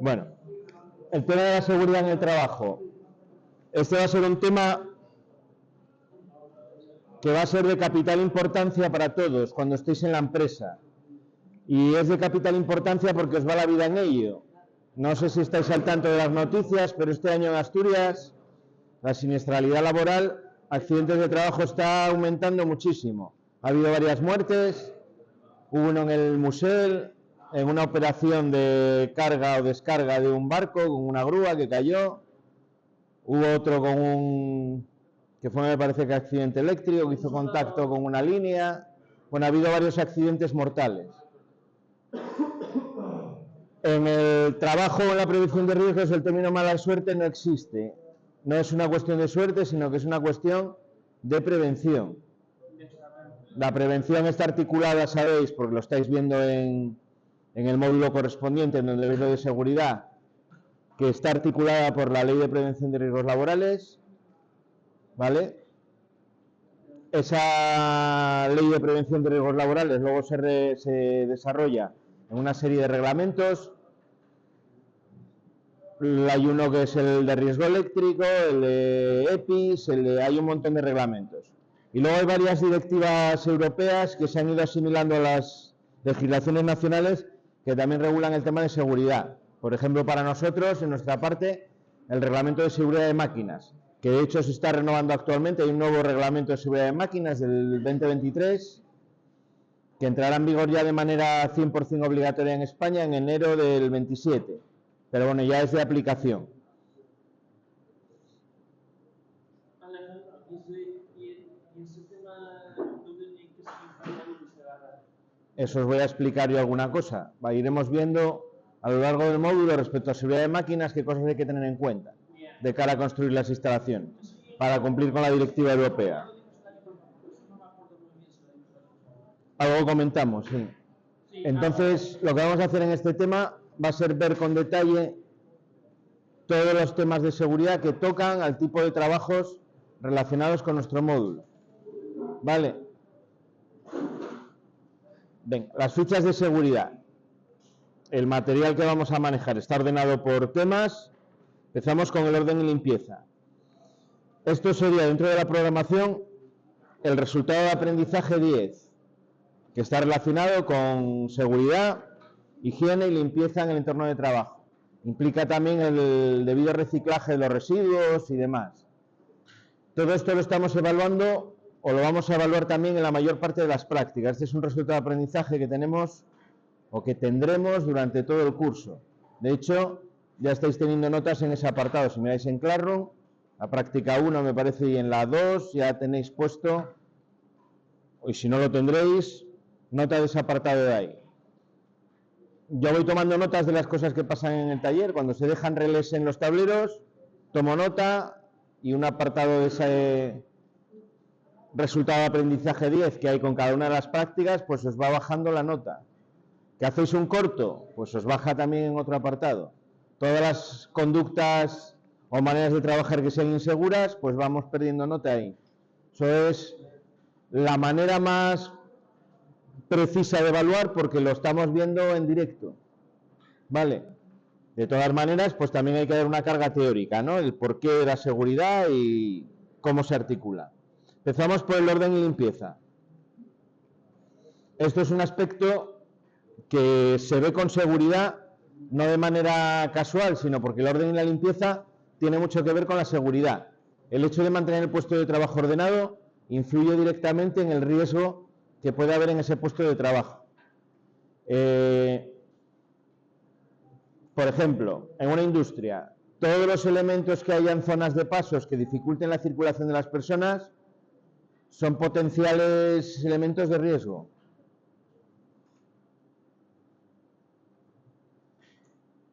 Bueno, el tema de la seguridad en el trabajo. Este va a ser un tema que va a ser de capital importancia para todos cuando estéis en la empresa. Y es de capital importancia porque os va la vida en ello. No sé si estáis al tanto de las noticias, pero este año en Asturias la siniestralidad laboral, accidentes de trabajo, está aumentando muchísimo. Ha habido varias muertes, hubo uno en el Musel, en una operación de carga o descarga de un barco con una grúa que cayó, hubo otro con un, que fue, me parece que accidente eléctrico, que hizo contacto con una línea. Bueno, ha habido varios accidentes mortales. En el trabajo, en la prevención de riesgos, el término mala suerte no existe. No es una cuestión de suerte, sino que es una cuestión de prevención. La prevención está articulada, sabéis, porque lo estáis viendo en el módulo correspondiente, en donde veis lo de seguridad, que está articulada por la Ley de Prevención de Riesgos Laborales, ¿vale? Esa Ley de Prevención de Riesgos Laborales luego se desarrolla en una serie de reglamentos. Hay uno que es el de riesgo eléctrico, el de EPIs, hay un montón de reglamentos. Y luego hay varias directivas europeas que se han ido asimilando a las legislaciones nacionales que también regulan el tema de seguridad. Por ejemplo, para nosotros, en nuestra parte, el reglamento de seguridad de máquinas, que de hecho se está renovando actualmente. Hay un nuevo reglamento de seguridad de máquinas del 2023 que entrará en vigor ya de manera 100% obligatoria en España en enero del 27. Pero bueno, ya es de aplicación. Eso os voy a explicar yo alguna cosa. Iremos viendo a lo largo del módulo respecto a seguridad de máquinas qué cosas hay que tener en cuenta de cara a construir las instalaciones para cumplir con la directiva europea. Algo comentamos, sí. Entonces, lo que vamos a hacer en este tema va a ser ver con detalle todos los temas de seguridad que tocan al tipo de trabajos relacionados con nuestro módulo. ¿Vale? Venga, las fichas de seguridad. El material que vamos a manejar está ordenado por temas. Empezamos con el orden y limpieza. Esto sería, dentro de la programación, el resultado de aprendizaje 10, que está relacionado con seguridad, higiene y limpieza en el entorno de trabajo. Implica también el debido reciclaje de los residuos y demás. Todo esto lo estamos evaluando o lo vamos a evaluar también en la mayor parte de las prácticas. Este es un resultado de aprendizaje que tenemos o que tendremos durante todo el curso. De hecho, ya estáis teniendo notas en ese apartado. Si miráis en Classroom, la práctica 1 me parece y en la 2 ya tenéis puesto, y si no lo tendréis, nota de ese apartado de ahí. Yo voy tomando notas de las cosas que pasan en el taller. Cuando se dejan relés en los tableros, tomo nota y un apartado de ese resultado de aprendizaje 10 que hay con cada una de las prácticas, pues os va bajando la nota. ¿Que hacéis un corto? Pues os baja también en otro apartado. Todas las conductas o maneras de trabajar que sean inseguras, pues vamos perdiendo nota ahí. Eso es la manera más precisa de evaluar porque lo estamos viendo en directo. ¿Vale? De todas maneras, pues también hay que dar una carga teórica, ¿no? El porqué de la seguridad y cómo se articula. Empezamos por el orden y limpieza. Esto es un aspecto que se ve con seguridad, no de manera casual, sino porque el orden y la limpieza tiene mucho que ver con la seguridad. El hecho de mantener el puesto de trabajo ordenado influye directamente en el riesgo que puede haber en ese puesto de trabajo. Por ejemplo, en una industria, todos los elementos que haya en zonas de pasos que dificulten la circulación de las personas son potenciales elementos de riesgo.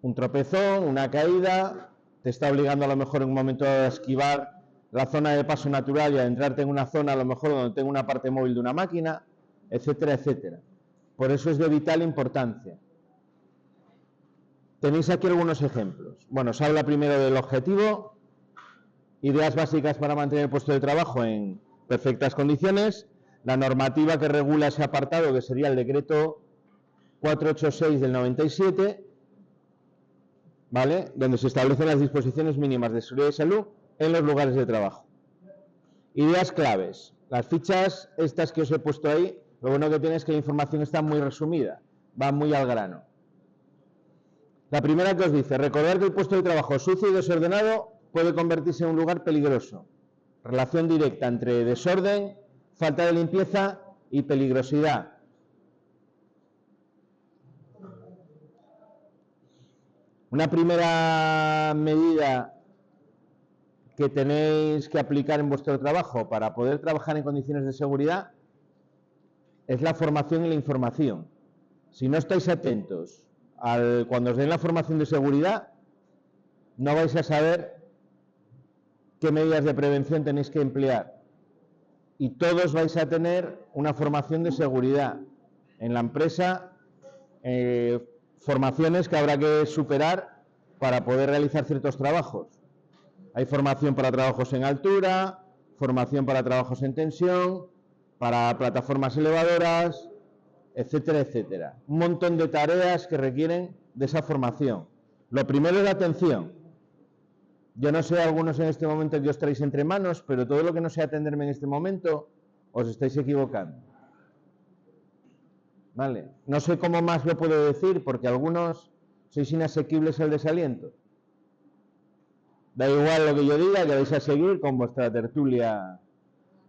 Un tropezón, una caída, te está obligando a lo mejor en un momento a esquivar la zona de paso natural y a adentrarte en una zona a lo mejor donde tenga una parte móvil de una máquina, etcétera, etcétera. Por eso es de vital importancia. Tenéis aquí algunos ejemplos. Bueno, os habla primero del objetivo, ideas básicas para mantener el puesto de trabajo en perfectas condiciones, la normativa que regula ese apartado, que sería el decreto 486 del 97, ¿vale? Donde se establecen las disposiciones mínimas de seguridad y salud en los lugares de trabajo. Ideas claves. Las fichas estas que os he puesto ahí, lo bueno que tiene es que la información está muy resumida, va muy al grano. La primera que os dice, recordar que el puesto de trabajo sucio y desordenado puede convertirse en un lugar peligroso. Relación directa entre desorden, falta de limpieza y peligrosidad. Una primera medida que tenéis que aplicar en vuestro trabajo para poder trabajar en condiciones de seguridad es la formación y la información. Si no estáis atentos cuando os den la formación de seguridad, no vais a saber qué medidas de prevención tenéis que emplear. Y todos vais a tener una formación de seguridad. En la empresa, formaciones que habrá que superar para poder realizar ciertos trabajos. Hay formación para trabajos en altura, formación para trabajos en tensión, para plataformas elevadoras, etcétera, etcétera. Un montón de tareas que requieren de esa formación. Lo primero es la atención. Yo no sé algunos en este momento que os traéis entre manos, pero todo lo que no sea atenderme en este momento, os estáis equivocando. ¿Vale? No sé cómo más lo puedo decir, porque algunos sois inasequibles al desaliento. Da igual lo que yo diga, que vais a seguir con vuestra tertulia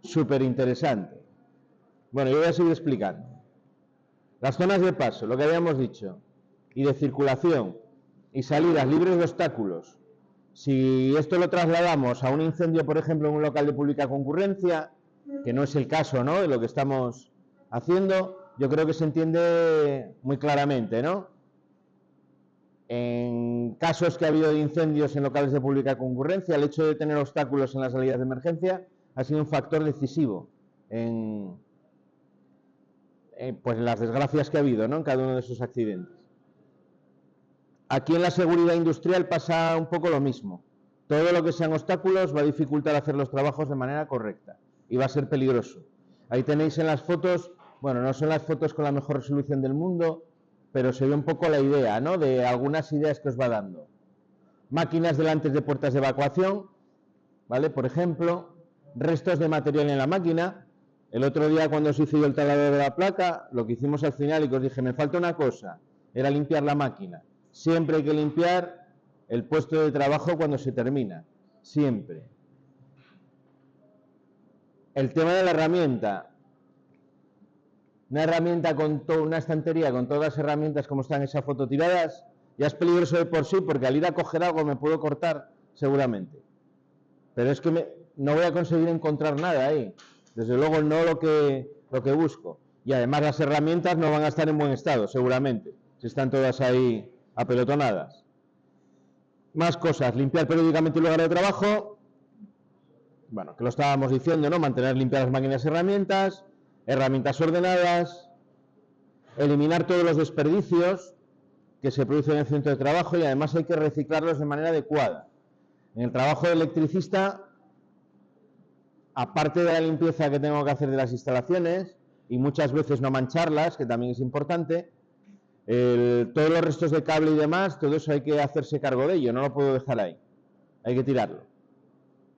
súper interesante. Bueno, yo voy a seguir explicando. Las zonas de paso, lo que habíamos dicho, y de circulación y salidas libres de obstáculos. Si esto lo trasladamos a un incendio, por ejemplo, en un local de pública concurrencia, que no es el caso, ¿no?, de lo que estamos haciendo, yo creo que se entiende muy claramente, ¿no? En casos que ha habido de incendios en locales de pública concurrencia, el hecho de tener obstáculos en las salidas de emergencia ha sido un factor decisivo en pues las desgracias que ha habido, ¿no?, en cada uno de esos accidentes. Aquí en la seguridad industrial pasa un poco lo mismo. Todo lo que sean obstáculos va a dificultar hacer los trabajos de manera correcta y va a ser peligroso. Ahí tenéis en las fotos, bueno, no son las fotos con la mejor resolución del mundo, pero se ve un poco la idea, ¿no?, de algunas ideas que os va dando. Máquinas delante de puertas de evacuación, ¿vale? Por ejemplo, restos de material en la máquina. El otro día cuando se hizo el taladro de la placa, lo que hicimos al final y que os dije, me falta una cosa, era limpiar la máquina. Siempre hay que limpiar el puesto de trabajo cuando se termina, siempre. El tema de la herramienta. Una herramienta con una estantería con todas las herramientas como están en esa foto tiradas, ya es peligroso de por sí, porque al ir a coger algo me puedo cortar seguramente. Pero es que no voy a conseguir encontrar nada ahí. Desde luego no lo que busco. Y además las herramientas no van a estar en buen estado, seguramente, si están todas ahí apelotonadas. Más cosas. Limpiar periódicamente el lugar de trabajo. Bueno, que lo estábamos diciendo, ¿no? Mantener limpias las máquinas y herramientas. Herramientas ordenadas. Eliminar todos los desperdicios que se producen en el centro de trabajo y además hay que reciclarlos de manera adecuada. En el trabajo de electricista, aparte de la limpieza que tengo que hacer de las instalaciones y muchas veces no mancharlas, que también es importante, todos los restos de cable y demás, todo eso hay que hacerse cargo de ello, no lo puedo dejar ahí, hay que tirarlo.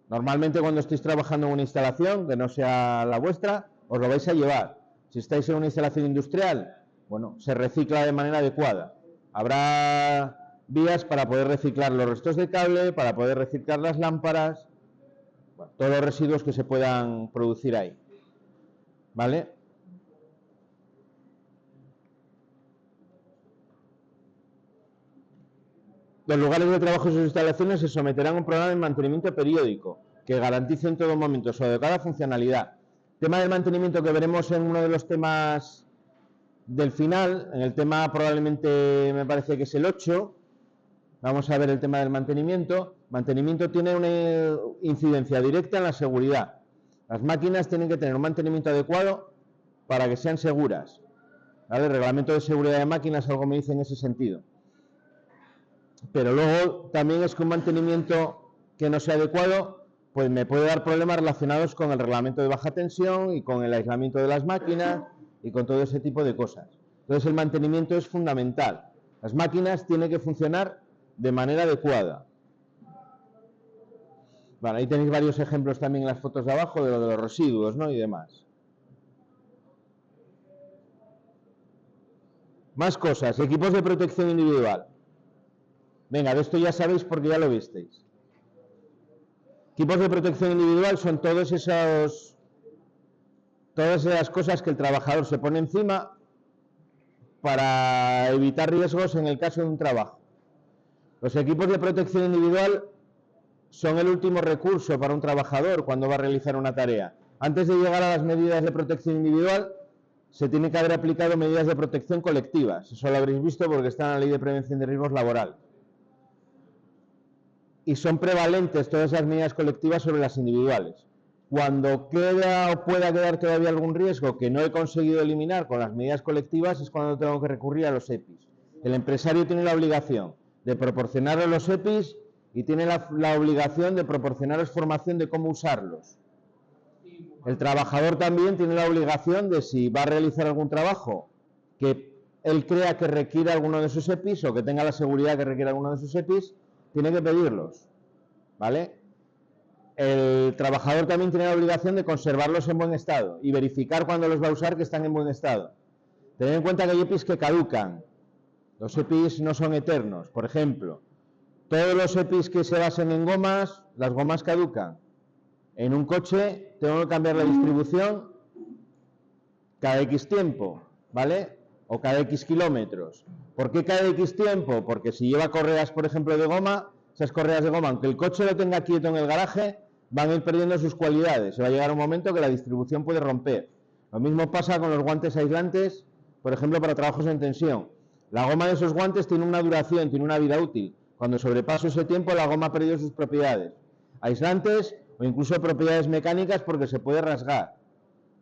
Normalmente cuando estéis trabajando en una instalación que no sea la vuestra, os lo vais a llevar. Si estáis en una instalación industrial, bueno, se recicla de manera adecuada. Habrá vías para poder reciclar los restos de cable, para poder reciclar las lámparas, bueno, todos los residuos que se puedan producir ahí. ¿Vale? Los lugares de trabajo y sus instalaciones se someterán a un programa de mantenimiento periódico que garantice en todo momento su adecuada funcionalidad. Tema del mantenimiento que veremos en uno de los temas del final, en el tema probablemente me parece que es el 8, vamos a ver el tema del mantenimiento. Mantenimiento tiene una incidencia directa en la seguridad. Las máquinas tienen que tener un mantenimiento adecuado para que sean seguras. ¿Vale? El reglamento de seguridad de máquinas algo me dice en ese sentido. Pero luego también es que un mantenimiento que no sea adecuado, pues me puede dar problemas relacionados con el reglamento de baja tensión y con el aislamiento de las máquinas y con todo ese tipo de cosas. Entonces el mantenimiento es fundamental. Las máquinas tienen que funcionar de manera adecuada. Bueno, ahí tenéis varios ejemplos también en las fotos de abajo de lo de los residuos, ¿no? Y demás. Más cosas, equipos de protección individual. Venga, de esto ya sabéis porque ya lo visteis. Equipos de protección individual son todas esas cosas que el trabajador se pone encima para evitar riesgos en el caso de un trabajo. Los equipos de protección individual son el último recurso para un trabajador cuando va a realizar una tarea. Antes de llegar a las medidas de protección individual, se tiene que haber aplicado medidas de protección colectivas. Eso lo habréis visto porque está en la Ley de Prevención de Riesgos Laboral. Y son prevalentes todas esas medidas colectivas sobre las individuales. Cuando queda o pueda quedar todavía algún riesgo que no he conseguido eliminar con las medidas colectivas, es cuando tengo que recurrir a los EPIs. El empresario tiene la obligación de proporcionarle los EPIs y tiene la obligación de proporcionarles formación de cómo usarlos. El trabajador también tiene la obligación de, si va a realizar algún trabajo que él crea que requiere alguno de sus EPIs o que tenga la seguridad que requiere alguno de sus EPIs, tiene que pedirlos, ¿vale? El trabajador también tiene la obligación de conservarlos en buen estado y verificar cuando los va a usar que están en buen estado. Tened en cuenta que hay EPIs que caducan. Los EPIs no son eternos. Por ejemplo, todos los EPIs que se basen en gomas, las gomas caducan. En un coche tengo que cambiar la distribución cada X tiempo, ¿vale? O cada X kilómetros. ¿Por qué cada X tiempo? Porque si lleva correas, por ejemplo, de goma, esas correas de goma, aunque el coche lo tenga quieto en el garaje, van a ir perdiendo sus cualidades. Se va a llegar un momento que la distribución puede romper. Lo mismo pasa con los guantes aislantes, por ejemplo, para trabajos en tensión. La goma de esos guantes tiene una duración, tiene una vida útil. Cuando sobrepaso ese tiempo, la goma ha perdido sus propiedades aislantes o incluso propiedades mecánicas porque se puede rasgar.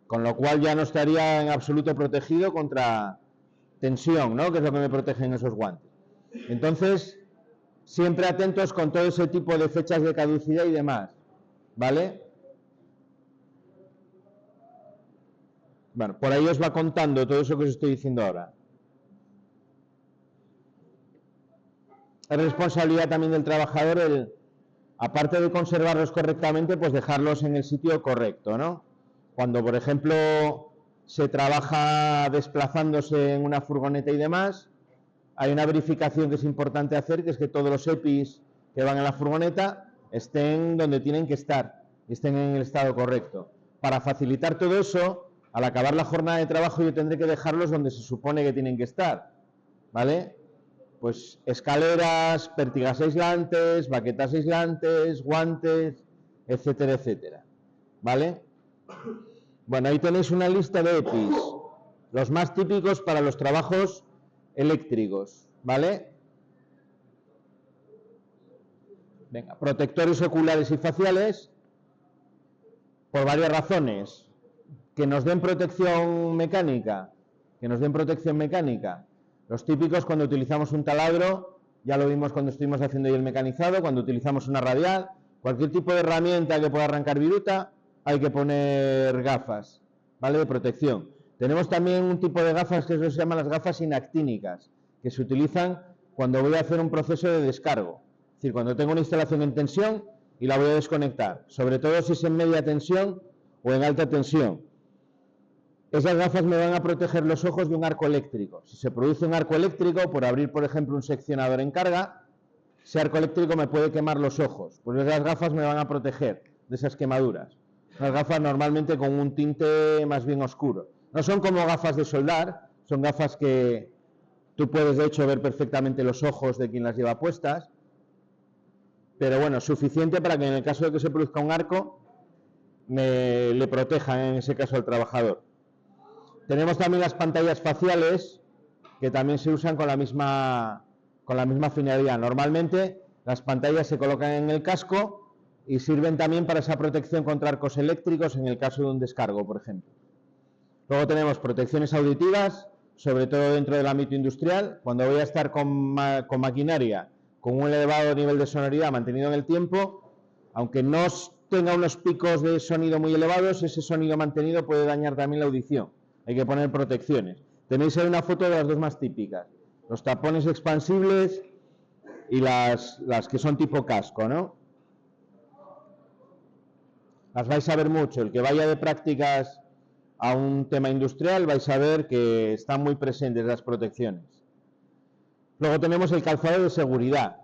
Con lo cual ya no estaría en absoluto protegido contra tensión, ¿no? Que es lo que me protegen esos guantes. Entonces, siempre atentos con todo ese tipo de fechas de caducidad y demás, ¿vale? Bueno, por ahí os va contando todo eso que os estoy diciendo ahora. Es responsabilidad también del trabajador aparte de conservarlos correctamente, pues dejarlos en el sitio correcto, ¿no? Cuando, por ejemplo, se trabaja desplazándose en una furgoneta y demás, hay una verificación que es importante hacer, que es que todos los EPIs que van en la furgoneta estén donde tienen que estar y estén en el estado correcto. Para facilitar todo eso, al acabar la jornada de trabajo yo tendré que dejarlos donde se supone que tienen que estar, ¿vale? Pues escaleras, pértigas aislantes, baquetas aislantes, guantes, etcétera, etcétera, ¿vale? Bueno, ahí tenéis una lista de EPIs, los más típicos para los trabajos eléctricos, ¿vale? Venga, protectores oculares y faciales, por varias razones. Que nos den protección mecánica, Los típicos cuando utilizamos un taladro, ya lo vimos cuando estuvimos haciendo ahí el mecanizado, cuando utilizamos una radial, cualquier tipo de herramienta que pueda arrancar viruta, hay que poner gafas, ¿vale? De protección. Tenemos también un tipo de gafas que se llaman las gafas inactínicas, que se utilizan cuando voy a hacer un proceso de descargo. Es decir, cuando tengo una instalación en tensión y la voy a desconectar, sobre todo si es en media tensión o en alta tensión. Esas gafas me van a proteger los ojos de un arco eléctrico. Si se produce un arco eléctrico, por abrir, por ejemplo, un seccionador en carga, ese arco eléctrico me puede quemar los ojos. Pues esas gafas me van a proteger de esas quemaduras. Unas gafas normalmente con un tinte más bien oscuro. No son como gafas de soldar, son gafas que tú puedes, de hecho, ver perfectamente los ojos de quien las lleva puestas. Pero bueno, suficiente para que en el caso de que se produzca un arco, le protejan en ese caso al trabajador. Tenemos también las pantallas faciales, que también se usan con la misma finalidad. Normalmente las pantallas se colocan en el casco y sirven también para esa protección contra arcos eléctricos en el caso de un descargo, por ejemplo. Luego tenemos protecciones auditivas, sobre todo dentro del ámbito industrial. Cuando voy a estar con maquinaria con un elevado nivel de sonoridad mantenido en el tiempo, aunque no tenga unos picos de sonido muy elevados, ese sonido mantenido puede dañar también la audición. Hay que poner protecciones. Tenéis ahí una foto de las dos más típicas. Los tapones expansibles y las que son tipo casco, ¿no? Las vais a ver mucho. El que vaya de prácticas a un tema industrial vais a ver que están muy presentes las protecciones. Luego tenemos el calzado de seguridad.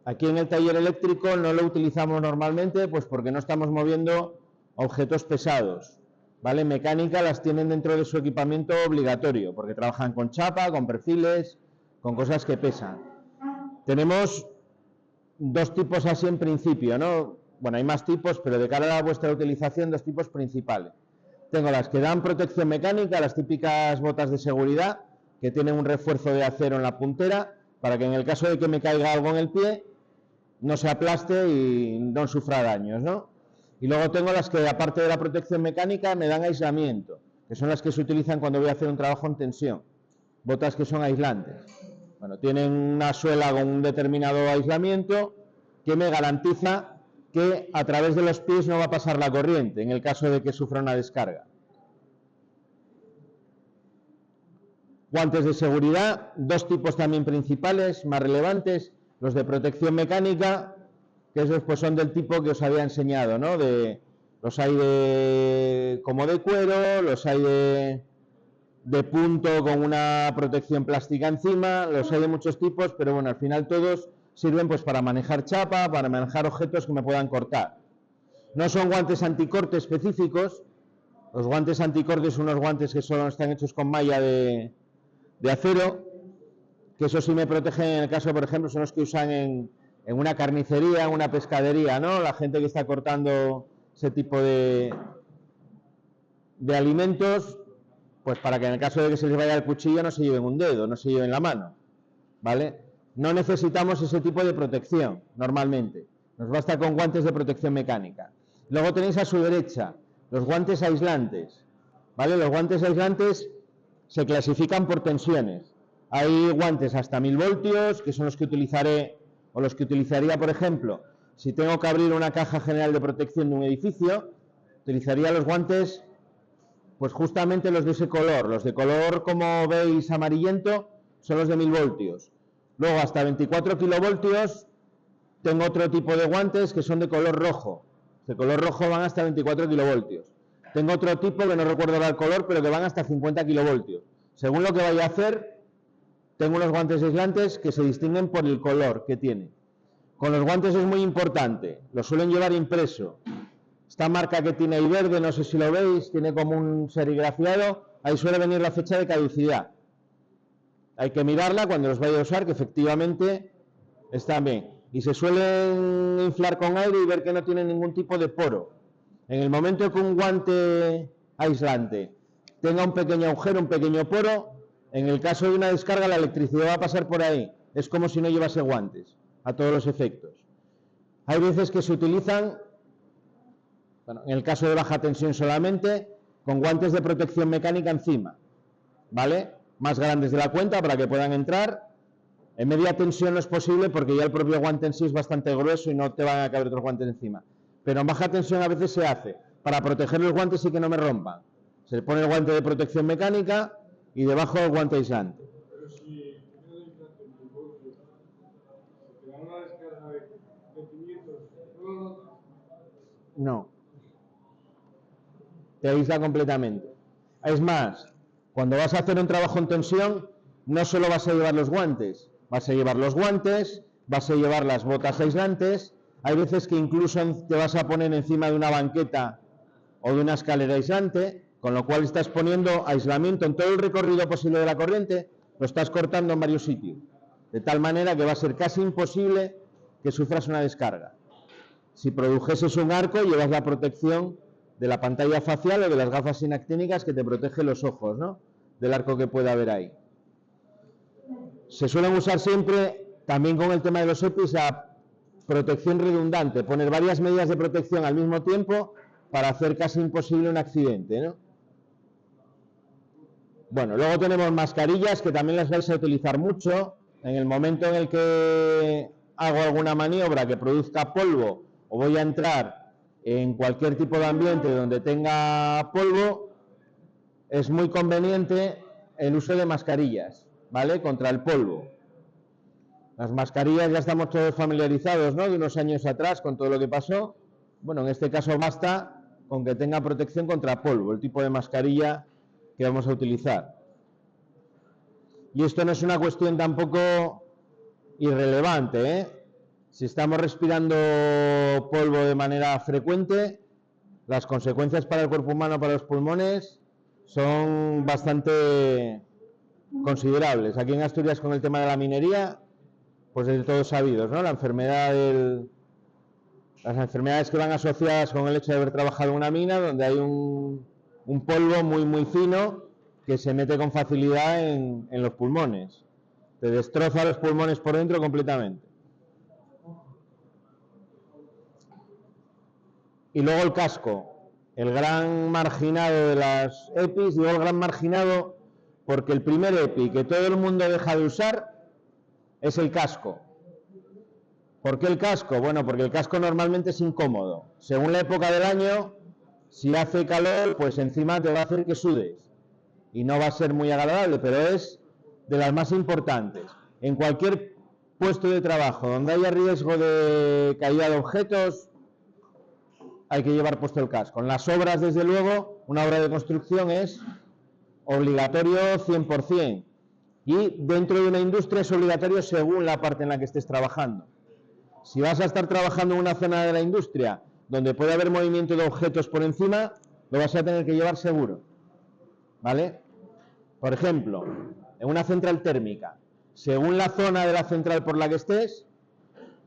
Aquí en el taller eléctrico no lo utilizamos normalmente pues porque no estamos moviendo objetos pesados, ¿vale? Mecánica las tienen dentro de su equipamiento obligatorio porque trabajan con chapa, con perfiles, con cosas que pesan. Tenemos dos tipos así en principio, ¿no? Bueno, hay más tipos, pero de cara a vuestra utilización, dos tipos principales. Tengo las que dan protección mecánica, las típicas botas de seguridad, que tienen un refuerzo de acero en la puntera, para que en el caso de que me caiga algo en el pie, no se aplaste y no sufra daños, ¿no? Y luego tengo las que, aparte de la protección mecánica, me dan aislamiento, que son las que se utilizan cuando voy a hacer un trabajo en tensión. Botas que son aislantes. Bueno, tienen una suela con un determinado aislamiento que me garantiza que a través de los pies no va a pasar la corriente en el caso de que sufra una descarga. Guantes de seguridad, dos tipos también principales, más relevantes, los de protección mecánica, que esos pues son del tipo que os había enseñado, ¿no? Los hay como de cuero, los hay de punto con una protección plástica encima, los hay de muchos tipos, pero bueno, al final todos sirven pues para manejar chapa, para manejar objetos que me puedan cortar. No son guantes anticorte específicos. Los guantes anticorte son unos guantes que solo están hechos con malla de acero, que eso sí me protegen en el caso, por ejemplo, son los que usan en una carnicería, en una pescadería, ¿no? La gente que está cortando ese tipo de alimentos, pues para que en el caso de que se les vaya el cuchillo no se lleven un dedo, no se lleven la mano, ¿vale? No necesitamos ese tipo de protección, normalmente. Nos basta con guantes de protección mecánica. Luego tenéis a su derecha los guantes aislantes, ¿vale? Los guantes aislantes se clasifican por tensiones. Hay guantes hasta 1000 voltios, que son los que utilizaré, o los que utilizaría, por ejemplo, si tengo que abrir una caja general de protección de un edificio, utilizaría los guantes, pues justamente los de ese color. Los de color, como veis, amarillento, son los de 1000 voltios. Luego, hasta 24 kilovoltios, tengo otro tipo de guantes que son de color rojo. De color rojo van hasta 24 kilovoltios. Tengo otro tipo que no recuerdo ahora el color, pero que van hasta 50 kilovoltios. Según lo que vaya a hacer, tengo unos guantes aislantes que se distinguen por el color que tiene. Con los guantes es muy importante, los suelen llevar impreso. Esta marca que tiene ahí verde, no sé si lo veis, tiene como un serigrafiado, ahí suele venir la fecha de caducidad. Hay que mirarla cuando los vaya a usar, que efectivamente están bien. Y se suelen inflar con aire y ver que no tienen ningún tipo de poro. En el momento que un guante aislante tenga un pequeño agujero, un pequeño poro, en el caso de una descarga la electricidad va a pasar por ahí. Es como si no llevase guantes, a todos los efectos. Hay veces que se utilizan, bueno, en el caso de baja tensión solamente, con guantes de protección mecánica encima, ¿vale? Más grandes de la cuenta para que puedan entrar. En media tensión no es posible porque ya el propio guante en sí es bastante grueso y no te van a caber otros guantes encima. Pero en baja tensión a veces se hace para proteger los guantes y que no me rompan. Se pone el guante de protección mecánica y debajo el guante aislante. Pero si te dan una descarga de 500, ¿no lo notas? No. Te aísla completamente. Es más, cuando vas a hacer un trabajo en tensión, no solo vas a llevar los guantes, vas a llevar los guantes, vas a llevar las botas aislantes. Hay veces que incluso te vas a poner encima de una banqueta o de una escalera aislante, con lo cual estás poniendo aislamiento en todo el recorrido posible de la corriente, lo estás cortando en varios sitios, de tal manera que va a ser casi imposible que sufras una descarga. Si produjeses un arco, llevas la protección de la pantalla facial o de las gafas inactínicas que te protege los ojos, ¿no? Del arco que pueda haber ahí. Se suelen usar siempre, también con el tema de los EPIs, a protección redundante, poner varias medidas de protección al mismo tiempo para hacer casi imposible un accidente, ¿no? Bueno, luego tenemos mascarillas que también las vais a utilizar mucho. En el momento en el que hago alguna maniobra que produzca polvo o voy a entrar en cualquier tipo de ambiente donde tenga polvo, es muy conveniente el uso de mascarillas, ¿vale? Contra el polvo. Las mascarillas ya estamos todos familiarizados, ¿no? De unos años atrás con todo lo que pasó. Bueno, en este caso basta con que tenga protección contra polvo, el tipo de mascarilla que vamos a utilizar. Y esto no es una cuestión tampoco irrelevante, ¿eh? Si estamos respirando polvo de manera frecuente, las consecuencias para el cuerpo humano, para los pulmones, son bastante considerables. Aquí en Asturias, con el tema de la minería, pues de todos sabidos, ¿no? Las enfermedades que van asociadas con el hecho de haber trabajado en una mina, donde hay un polvo muy fino que se mete con facilidad en los pulmones. Te destroza los pulmones por dentro completamente. Y luego el casco, el gran marginado de las EPIs. Digo el gran marginado porque el primer EPI que todo el mundo deja de usar es el casco. ¿Por qué el casco? Bueno, porque el casco normalmente es incómodo. Según la época del año, si hace calor, pues encima te va a hacer que sudes. Y no va a ser muy agradable, pero es de las más importantes. En cualquier puesto de trabajo donde haya riesgo de caída de objetos, hay que llevar puesto el casco. En las obras, desde luego, una obra de construcción es obligatorio 100%. Y dentro de una industria es obligatorio según la parte en la que estés trabajando. Si vas a estar trabajando en una zona de la industria donde puede haber movimiento de objetos por encima, lo vas a tener que llevar seguro, ¿vale? Por ejemplo, en una central térmica, según la zona de la central por la que estés,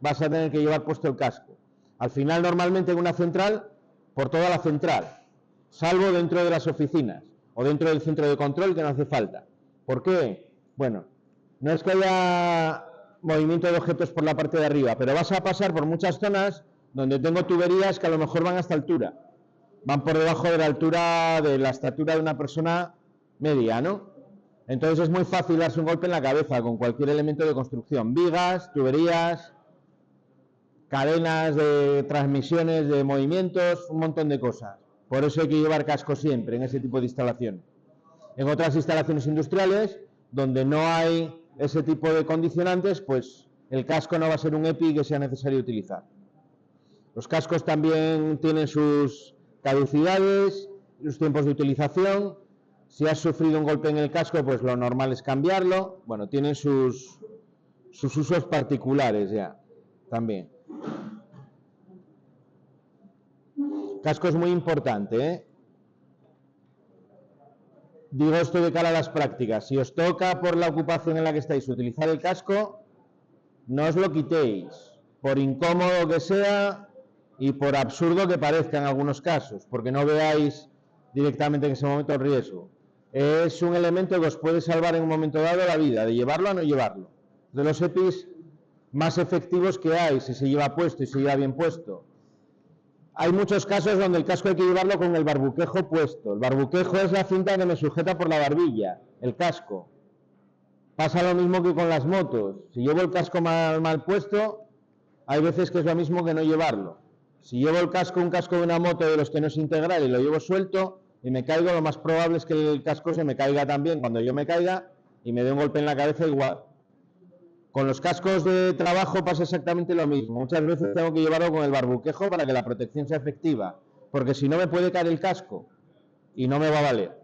vas a tener que llevar puesto el casco. Al final, normalmente en una central, por toda la central, salvo dentro de las oficinas o dentro del centro de control, que no hace falta. ¿Por qué? Bueno, no es que haya movimiento de objetos por la parte de arriba, pero vas a pasar por muchas zonas donde tengo tuberías que a lo mejor van a esta altura, van por debajo de la altura de la estatura de una persona media, ¿no? Entonces es muy fácil darse un golpe en la cabeza con cualquier elemento de construcción, vigas, tuberías, cadenas de transmisiones de movimientos, un montón de cosas. Por eso hay que llevar casco siempre en ese tipo de instalaciones. En otras instalaciones industriales, donde no hay ese tipo de condicionantes, pues el casco no va a ser un EPI que sea necesario utilizar. Los cascos también tienen sus caducidades, sus tiempos de utilización. Si has sufrido un golpe en el casco, pues lo normal es cambiarlo. Bueno, tienen sus usos particulares ya, también. Casco es muy importante, ¿eh? Digo esto de cara a las prácticas. Si os toca por la ocupación en la que estáis utilizar el casco, no os lo quitéis, por incómodo que sea y por absurdo que parezca en algunos casos, porque no veáis directamente en ese momento el riesgo. Es un elemento que os puede salvar en un momento dado la vida, de llevarlo a no llevarlo. De los EPIs más efectivos que hay, si se lleva puesto y se lleva bien puesto. Hay muchos casos donde el casco hay que llevarlo con el barbuquejo puesto. El barbuquejo es la cinta que me sujeta por la barbilla, el casco. Pasa lo mismo que con las motos. Si llevo el casco mal puesto, hay veces que es lo mismo que no llevarlo. Si llevo el casco, un casco de una moto de los que no es integral y lo llevo suelto y me caigo, lo más probable es que el casco se me caiga también cuando yo me caiga y me dé un golpe en la cabeza igual. Con los cascos de trabajo pasa exactamente lo mismo. Muchas veces tengo que llevarlo con el barbuquejo para que la protección sea efectiva, porque si no me puede caer el casco y no me va a valer.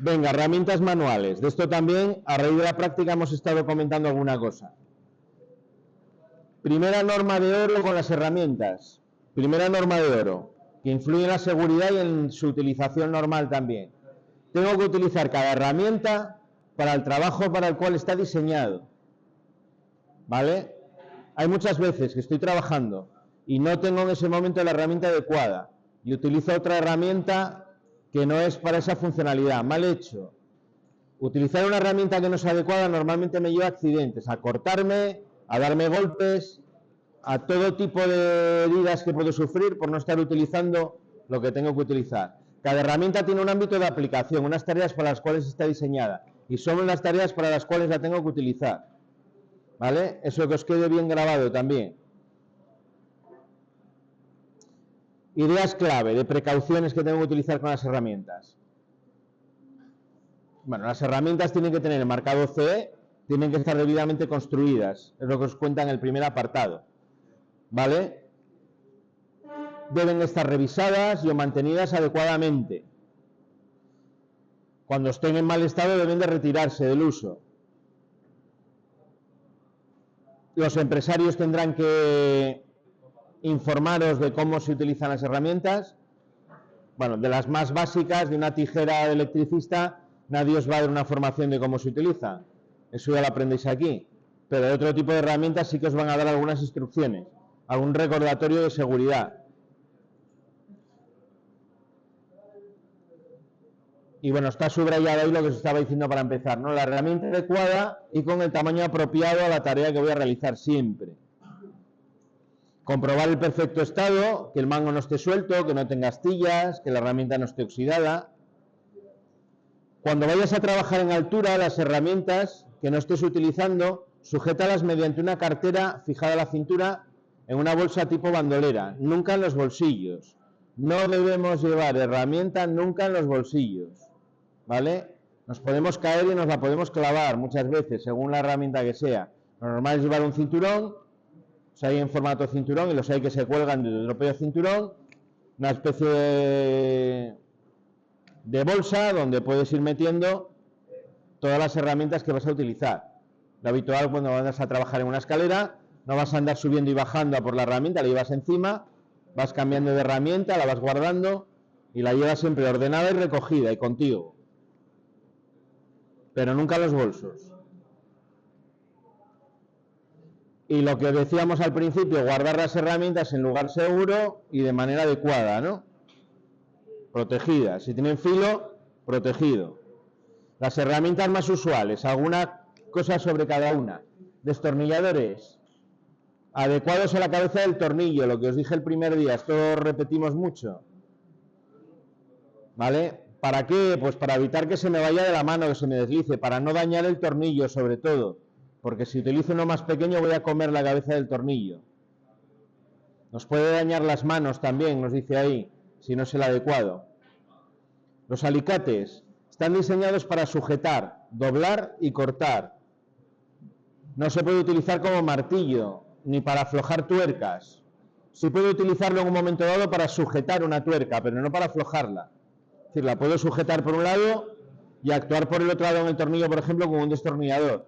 Venga, herramientas manuales. De esto también, a raíz de la práctica, hemos estado comentando alguna cosa. Primera norma de oro con las herramientas. Primera norma de oro, que influye en la seguridad y en su utilización normal también. Tengo que utilizar cada herramienta para el trabajo para el cual está diseñado, ¿vale? Hay muchas veces que estoy trabajando y no tengo en ese momento la herramienta adecuada y utilizo otra herramienta que no es para esa funcionalidad. Mal hecho. Utilizar una herramienta que no es adecuada normalmente me lleva a accidentes, a cortarme, a darme golpes, a todo tipo de heridas que puedo sufrir por no estar utilizando lo que tengo que utilizar. Cada herramienta tiene un ámbito de aplicación, unas tareas para las cuales está diseñada y son las tareas para las cuales la tengo que utilizar, ¿vale? Eso que os quede bien grabado también. Ideas clave de precauciones que tengo que utilizar con las herramientas. Bueno, las herramientas tienen que tener el marcado CE, tienen que estar debidamente construidas, es lo que os cuenta en el primer apartado, ¿vale? Deben estar revisadas y o mantenidas adecuadamente. Cuando estén en mal estado deben de retirarse del uso. Los empresarios tendrán que informaros de cómo se utilizan las herramientas. Bueno, de las más básicas, de una tijera de electricista, nadie os va a dar una formación de cómo se utiliza. Eso ya lo aprendéis aquí. Pero de otro tipo de herramientas sí que os van a dar algunas instrucciones, algún recordatorio de seguridad. Y bueno, está subrayado ahí lo que os estaba diciendo para empezar, ¿no? La herramienta adecuada y con el tamaño apropiado a la tarea que voy a realizar siempre. Comprobar el perfecto estado, que el mango no esté suelto, que no tenga astillas, que la herramienta no esté oxidada. Cuando vayas a trabajar en altura, las herramientas que no estés utilizando, sujétalas mediante una cartera fijada a la cintura en una bolsa tipo bandolera, nunca en los bolsillos. No debemos llevar herramienta nunca en los bolsillos, ¿vale? Nos podemos caer y nos la podemos clavar muchas veces, según la herramienta que sea. Lo normal es llevar un cinturón, los hay en formato cinturón y los hay que se cuelgan de otro propio cinturón, una especie de bolsa donde puedes ir metiendo todas las herramientas que vas a utilizar. Lo habitual cuando vas a trabajar en una escalera, no vas a andar subiendo y bajando a por la herramienta, la llevas encima, vas cambiando de herramienta, la vas guardando y la llevas siempre ordenada y recogida y contigo. Pero nunca en los bolsos. Y lo que decíamos al principio, guardar las herramientas en lugar seguro y de manera adecuada, ¿no? Protegidas. Si tienen filo, protegido. Las herramientas más usuales, alguna cosa sobre cada una. Destornilladores. Adecuados a la cabeza del tornillo, lo que os dije el primer día, esto repetimos mucho. ¿Vale? ¿Para qué? Pues para evitar que se me vaya de la mano, que se me deslice, para no dañar el tornillo sobre todo. Porque si utilizo uno más pequeño voy a comer la cabeza del tornillo. Nos puede dañar las manos también, nos dice ahí, si no es el adecuado. Los alicates están diseñados para sujetar, doblar y cortar. No se puede utilizar como martillo, ni para aflojar tuercas. Sí puede utilizarlo en un momento dado para sujetar una tuerca, pero no para aflojarla. Es decir, la puedo sujetar por un lado y actuar por el otro lado en el tornillo, por ejemplo, con un destornillador.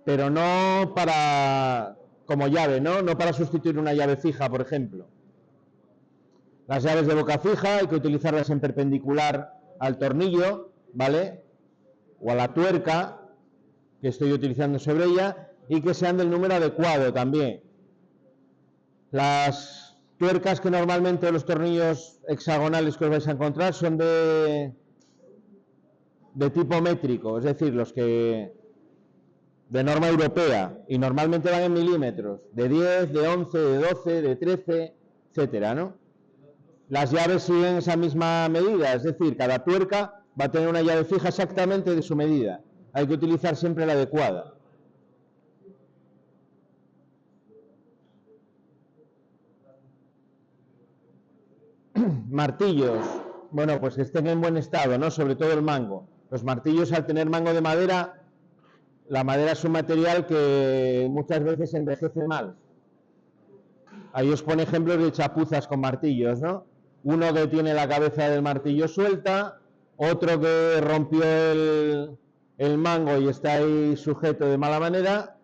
Pero no para, como llave, ¿no? No para sustituir una llave fija, por ejemplo. Las llaves de boca fija hay que utilizarlas en perpendicular al tornillo, ¿vale? O a la tuerca que estoy utilizando sobre ella y que sean del número adecuado también. Las tuercas que normalmente los tornillos hexagonales que os vais a encontrar son de tipo métrico, es decir, los que de norma europea, y normalmente van en milímetros, de 10, de 11, de 12, de 13, etcétera, ¿no? Las llaves siguen esa misma medida, es decir, cada tuerca va a tener una llave fija exactamente de su medida. Hay que utilizar siempre la adecuada. Martillos, bueno, pues que estén en buen estado, ¿no? Sobre todo el mango. Los martillos, al tener mango de madera, la madera es un material que muchas veces envejece mal. Ahí os pone ejemplos de chapuzas con martillos, ¿no? Uno que tiene la cabeza del martillo suelta, otro que rompió el mango y está ahí sujeto de mala manera,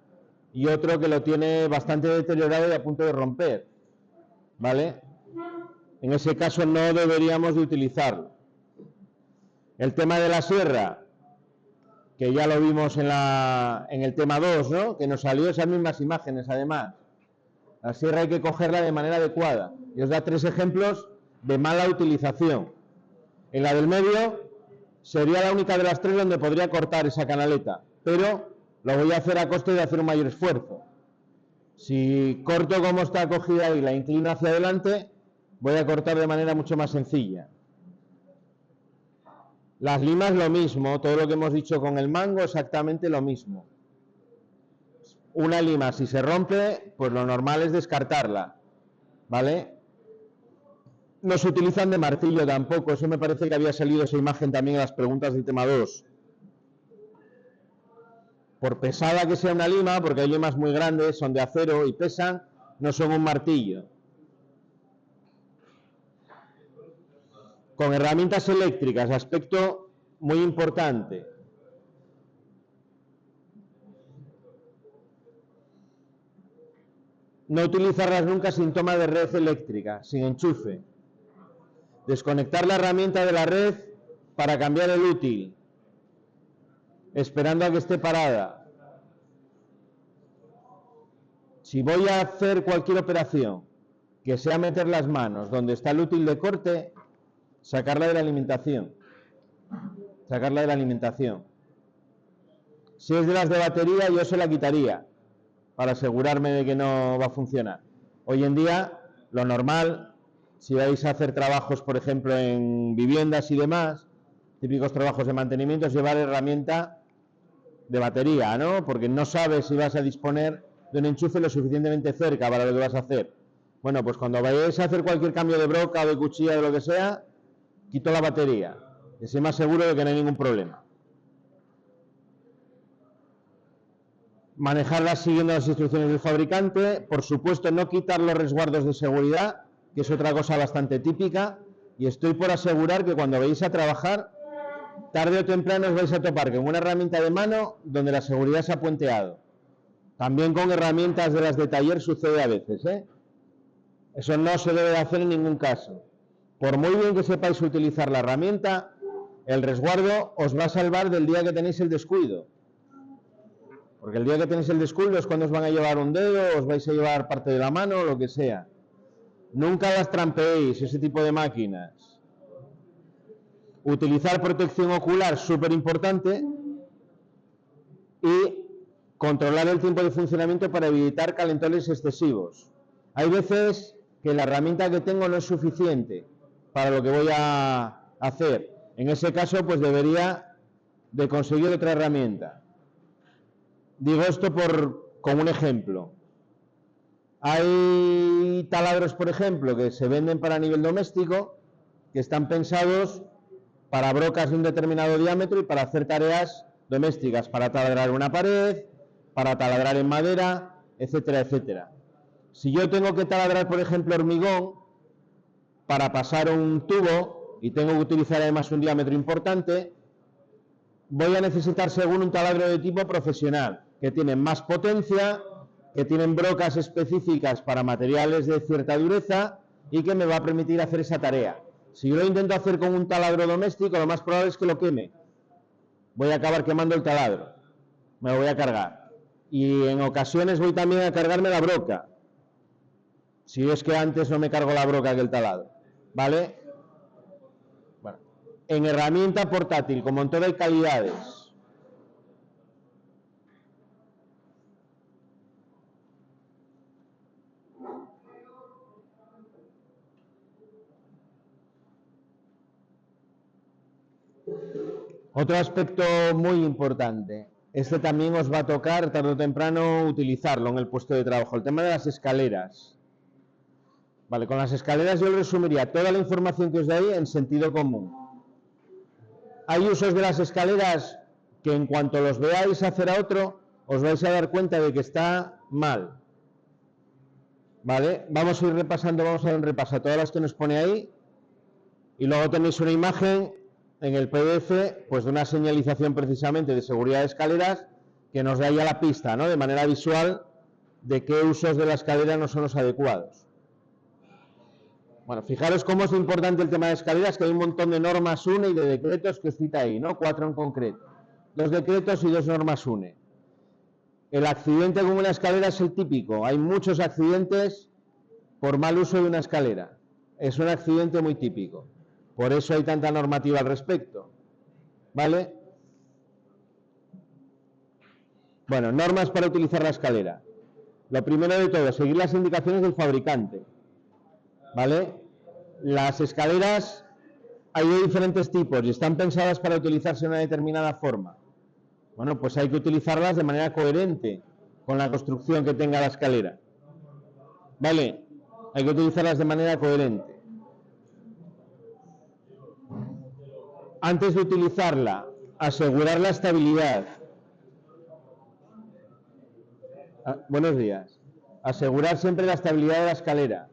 y otro que lo tiene bastante deteriorado y a punto de romper, ¿vale? En ese caso no deberíamos de utilizarlo. El tema de la sierra, que ya lo vimos en el tema 2, ¿no? Que nos salió esas mismas imágenes además. La sierra hay que cogerla de manera adecuada. Y os da 3 ejemplos de mala utilización. En la del medio sería la única de las 3 donde podría cortar esa canaleta, pero lo voy a hacer a coste de hacer un mayor esfuerzo. Si corto como está cogida y la inclino hacia adelante, voy a cortar de manera mucho más sencilla. Las limas lo mismo, todo lo que hemos dicho con el mango, exactamente lo mismo. Una lima, si se rompe, pues lo normal es descartarla, ¿vale? No se utilizan de martillo tampoco, eso me parece que había salido esa imagen también en las preguntas del tema 2. por pesada que sea una lima, porque hay limas muy grandes, son de acero y pesan, no son un martillo. Con herramientas eléctricas, aspecto muy importante. No utilizarlas nunca sin toma de red eléctrica, sin enchufe. Desconectar la herramienta de la red para cambiar el útil, esperando a que esté parada. Si voy a hacer cualquier operación que sea meter las manos donde está el útil de corte, sacarla de la alimentación. Sacarla de la alimentación. Si es de las de batería, yo se la quitaría para asegurarme de que no va a funcionar. Hoy en día, lo normal, si vais a hacer trabajos, por ejemplo, en viviendas y demás, típicos trabajos de mantenimiento, es llevar herramienta de batería, ¿no? Porque no sabes si vas a disponer de un enchufe lo suficientemente cerca para lo que vas a hacer. Bueno, pues cuando vayáis a hacer cualquier cambio de broca o de cuchilla, de lo que sea, quito la batería, que sea más seguro de que no hay ningún problema. Manejarlas siguiendo las instrucciones del fabricante. Por supuesto, no quitar los resguardos de seguridad, que es otra cosa bastante típica, y estoy por asegurar que cuando vayáis a trabajar, tarde o temprano os vais a topar con una herramienta de mano donde la seguridad se ha puenteado. También con herramientas de las de taller sucede a veces, ¿eh? Eso no se debe de hacer en ningún caso. Por muy bien que sepáis utilizar la herramienta, el resguardo os va a salvar del día que tenéis el descuido. Porque el día que tenéis el descuido es cuando os van a llevar un dedo, os vais a llevar parte de la mano, lo que sea. Nunca las trampeéis, ese tipo de máquinas. Utilizar protección ocular, súper importante. Y controlar el tiempo de funcionamiento para evitar calentones excesivos. Hay veces que la herramienta que tengo no es suficiente para lo que voy a hacer. En ese caso, pues debería de conseguir otra herramienta. Digo esto con un ejemplo. Hay taladros, por ejemplo, que se venden para nivel doméstico, que están pensados para brocas de un determinado diámetro y para hacer tareas domésticas, para taladrar una pared, para taladrar en madera, etcétera, etcétera. Si yo tengo que taladrar, por ejemplo, hormigón, para pasar un tubo, y tengo que utilizar además un diámetro importante, voy a necesitar según un taladro de tipo profesional, que tienen más potencia, que tienen brocas específicas para materiales de cierta dureza y que me va a permitir hacer esa tarea. Si yo lo intento hacer con un taladro doméstico, lo más probable es que lo queme. Voy a acabar quemando el taladro. Me lo voy a cargar. Y en ocasiones voy también a cargarme la broca. Si es que antes no me cargo la broca que el taladro. ¿Vale? Bueno, en herramienta portátil, como en todo hay calidades. Otro aspecto muy importante. Este también os va a tocar tarde o temprano utilizarlo en el puesto de trabajo. El tema de las escaleras. Vale, con las escaleras yo resumiría toda la información que os doy en sentido común. Hay usos de las escaleras que en cuanto los veáis hacer a otro, os vais a dar cuenta de que está mal. Vale, vamos a ir repasando, vamos a dar un repaso a todas las que nos pone ahí. Y luego tenéis una imagen en el PDF, pues de una señalización precisamente de seguridad de escaleras que nos da ya la pista, ¿no? De manera visual de qué usos de la escalera no son los adecuados. Bueno, fijaros cómo es importante el tema de escaleras, que hay un montón de normas UNE y de decretos que os cita ahí, ¿no? 4 en concreto. 2 decretos y 2 normas UNE. El accidente con una escalera es el típico. Hay muchos accidentes por mal uso de una escalera. Es un accidente muy típico. Por eso hay tanta normativa al respecto. ¿Vale? Bueno, normas para utilizar la escalera. Lo primero de todo, seguir las indicaciones del fabricante. ¿Vale? Las escaleras hay de diferentes tipos y están pensadas para utilizarse de una determinada forma. Bueno, pues hay que utilizarlas de manera coherente con la construcción que tenga la escalera. ¿Vale? Hay que utilizarlas de manera coherente. Antes de utilizarla, asegurar la estabilidad. Buenos días. Asegurar siempre la estabilidad de la escalera.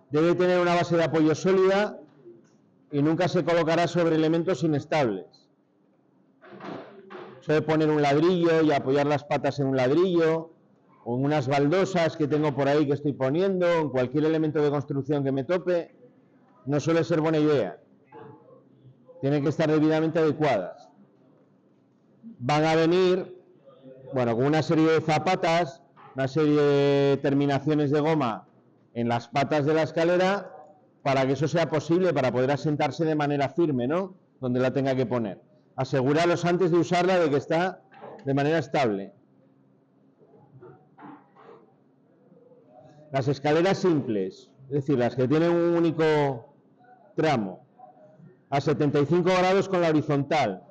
Debe tener una base de apoyo sólida y nunca se colocará sobre elementos inestables. Se debe poner un ladrillo y apoyar las patas en un ladrillo, o en unas baldosas que tengo por ahí que estoy poniendo, en cualquier elemento de construcción que me tope. No suele ser buena idea. Tienen que estar debidamente adecuadas. Van a venir, bueno, con una serie de zapatas, una serie de terminaciones de goma en las patas de la escalera para que eso sea posible, para poder asentarse de manera firme, ¿no? Donde la tenga que poner. Aseguraros antes de usarla de que está de manera estable. Las escaleras simples, es decir, las que tienen un único tramo, a 75 grados con la horizontal.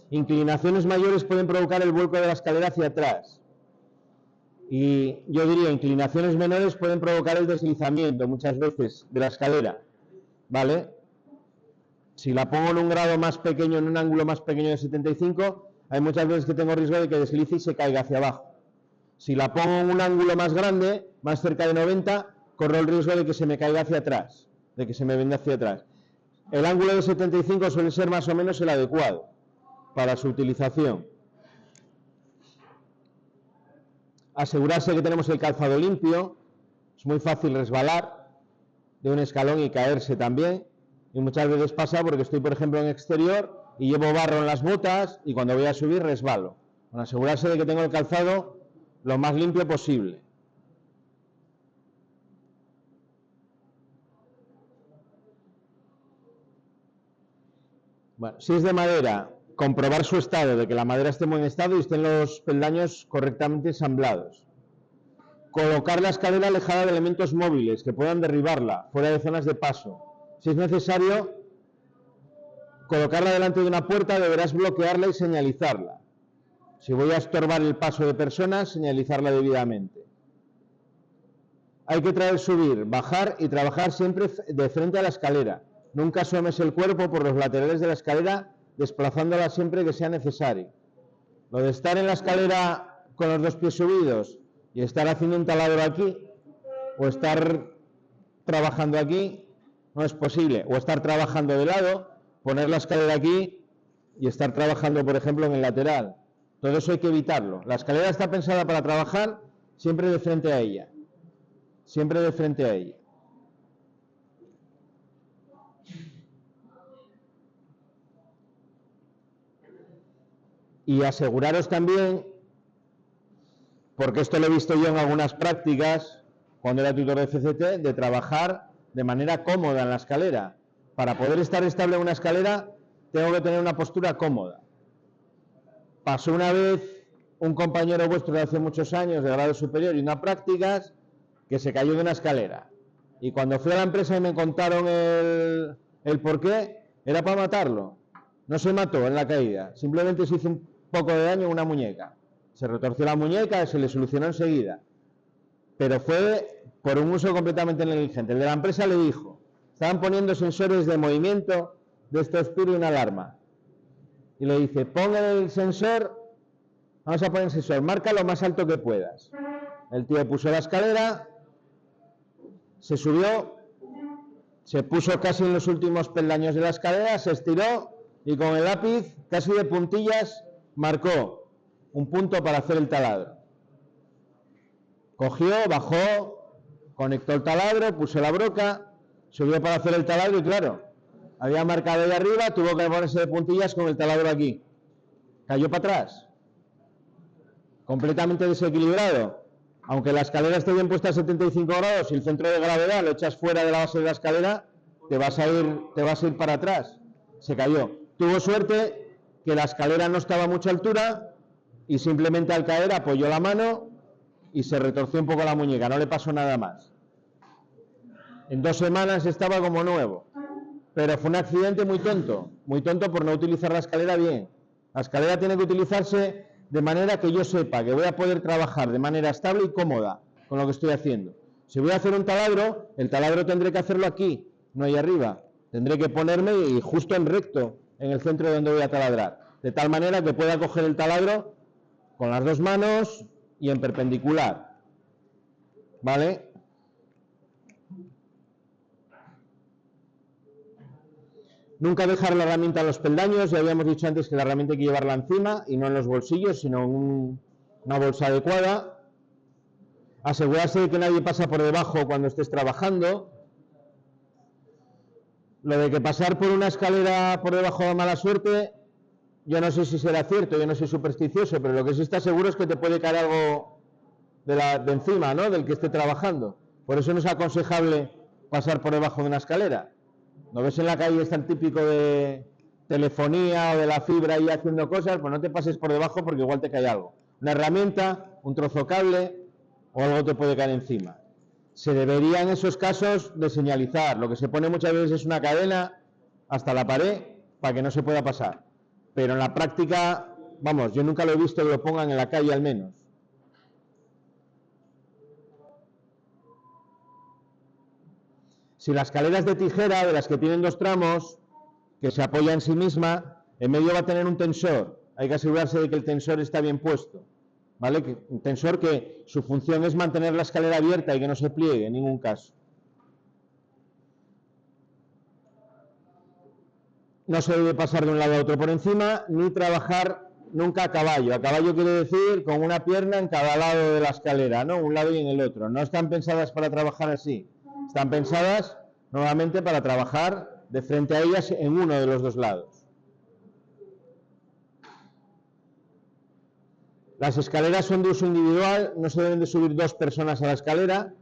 Inclinaciones mayores pueden provocar el vuelco de la escalera hacia atrás. Y yo diría, inclinaciones menores pueden provocar el deslizamiento muchas veces de la escalera, ¿vale? Si la pongo en un grado más pequeño, en un ángulo más pequeño de 75, hay muchas veces que tengo riesgo de que deslice y se caiga hacia abajo. Si la pongo en un ángulo más grande, más cerca de 90, corro el riesgo de que se me caiga hacia atrás, de que se me venda hacia atrás. El ángulo de 75 suele ser más o menos el adecuado para su utilización. Asegurarse que tenemos el calzado limpio. Es muy fácil resbalar de un escalón y caerse también. Y muchas veces pasa porque estoy, por ejemplo, en exterior y llevo barro en las botas y cuando voy a subir resbalo. Bueno, asegurarse de que tengo el calzado lo más limpio posible. Bueno, si es de madera, comprobar su estado, de que la madera esté en buen estado y estén los peldaños correctamente ensamblados. Colocar la escalera alejada de elementos móviles que puedan derribarla, fuera de zonas de paso. Si es necesario, colocarla delante de una puerta, deberás bloquearla y señalizarla. Si voy a estorbar el paso de personas, señalizarla debidamente. Hay que traer, subir, bajar y trabajar siempre de frente a la escalera. Nunca asomes el cuerpo por los laterales de la escalera, desplazándola siempre que sea necesario. Lo de estar en la escalera con los dos pies subidos y estar haciendo un taladro aquí, o estar trabajando aquí, no es posible. O estar trabajando de lado, poner la escalera aquí y estar trabajando, por ejemplo, en el lateral. Todo eso hay que evitarlo. La escalera está pensada para trabajar siempre de frente a ella. Siempre de frente a ella. Y aseguraros también, porque esto lo he visto yo en algunas prácticas, cuando era tutor de CCT, de trabajar de manera cómoda en la escalera. Para poder estar estable en una escalera, tengo que tener una postura cómoda. Pasó una vez un compañero vuestro de hace muchos años, de grado superior, y unas prácticas, que se cayó de una escalera. Y cuando fui a la empresa y me contaron el por qué, era para matarlo. No se mató en la caída, simplemente se hizo un poco de daño en una muñeca. Se retorció la muñeca y se le solucionó enseguida. Pero fue por un uso completamente negligente. El de la empresa le dijo, estaban poniendo sensores de movimiento de estopor y una alarma. Y le dice, pon el sensor, vamos a poner el sensor, marca lo más alto que puedas. El tío puso la escalera, se subió, se puso casi en los últimos peldaños de la escalera, se estiró y con el lápiz, casi de puntillas, marcó un punto para hacer el taladro. Cogió, bajó, conectó el taladro, puso la broca, subió para hacer el taladro y claro, había marcado ahí arriba, tuvo que ponerse de puntillas con el taladro aquí. Cayó para atrás. Completamente desequilibrado. Aunque la escalera esté bien puesta a 75 grados y el centro de gravedad lo echas fuera de la base de la escalera, te vas a ir para atrás. Se cayó. Tuvo suerte que la escalera no estaba a mucha altura y simplemente al caer apoyó la mano y se retorció un poco la muñeca. No le pasó nada más. En 2 semanas estaba como nuevo. Pero fue un accidente muy tonto por no utilizar la escalera bien. La escalera tiene que utilizarse de manera que yo sepa que voy a poder trabajar de manera estable y cómoda con lo que estoy haciendo. Si voy a hacer un taladro, el taladro tendré que hacerlo aquí, no ahí arriba. Tendré que ponerme y justo en recto en el centro donde voy a taladrar, de tal manera que pueda coger el taladro con las dos manos y en perpendicular, ¿vale? Nunca dejar la herramienta en los peldaños, ya habíamos dicho antes que la herramienta hay que llevarla encima y no en los bolsillos, sino en una bolsa adecuada. Asegurarse de que nadie pasa por debajo cuando estés trabajando. Lo de que pasar por una escalera por debajo da mala suerte, yo no sé si será cierto, yo no soy supersticioso, pero lo que sí está seguro es que te puede caer algo de encima, ¿no? Del que esté trabajando. Por eso no es aconsejable pasar por debajo de una escalera. ¿No ves en la calle es tan típico de telefonía o de la fibra ahí haciendo cosas? Pues no te pases por debajo porque igual te cae algo. Una herramienta, un trozo de cable o algo te puede caer encima. Se debería en esos casos de señalizar. Lo que se pone muchas veces es una cadena hasta la pared para que no se pueda pasar. Pero en la práctica, vamos, yo nunca lo he visto que lo pongan en la calle al menos. Si la escalera es de tijera, de las que tienen dos tramos, que se apoya en sí misma, en medio va a tener un tensor. Hay que asegurarse de que el tensor está bien puesto, ¿vale? Un tensor que su función es mantener la escalera abierta y que no se pliegue en ningún caso. No se debe pasar de un lado a otro por encima, ni trabajar nunca a caballo. A caballo quiere decir con una pierna en cada lado de la escalera, ¿no? Un lado y en el otro. No están pensadas para trabajar así. Están pensadas nuevamente para trabajar de frente a ellas en uno de los dos lados. Las escaleras son de uso individual, no se deben de subir dos personas a la escalera.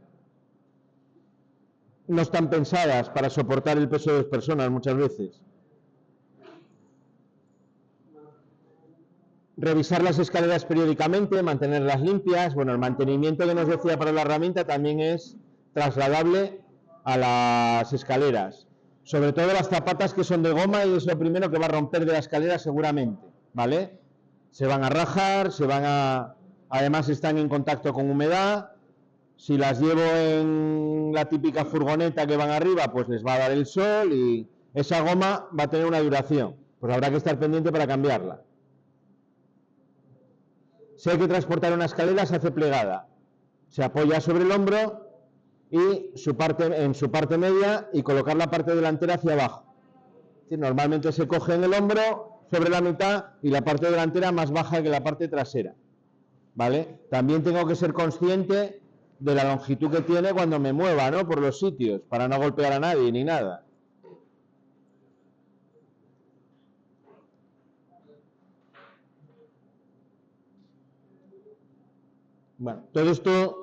No están pensadas para soportar el peso de dos personas muchas veces. Revisar las escaleras periódicamente, mantenerlas limpias. Bueno, el mantenimiento que nos decía para la herramienta también es trasladable a las escaleras. Sobre todo las zapatas que son de goma y es lo primero que va a romper de la escalera seguramente, ¿vale? Se van a rajar, además están en contacto con humedad. Si las llevo en la típica furgoneta que van arriba, pues les va a dar el sol y esa goma va a tener una duración. Pues habrá que estar pendiente para cambiarla. Si hay que transportar una escalera, se hace plegada. Se apoya sobre el hombro y en su parte media y colocar la parte delantera hacia abajo. Normalmente se coge en el hombro sobre la mitad y la parte delantera más baja que la parte trasera, ¿vale? También tengo que ser consciente de la longitud que tiene cuando me mueva, ¿no? Por los sitios, para no golpear a nadie ni nada. Bueno, todo esto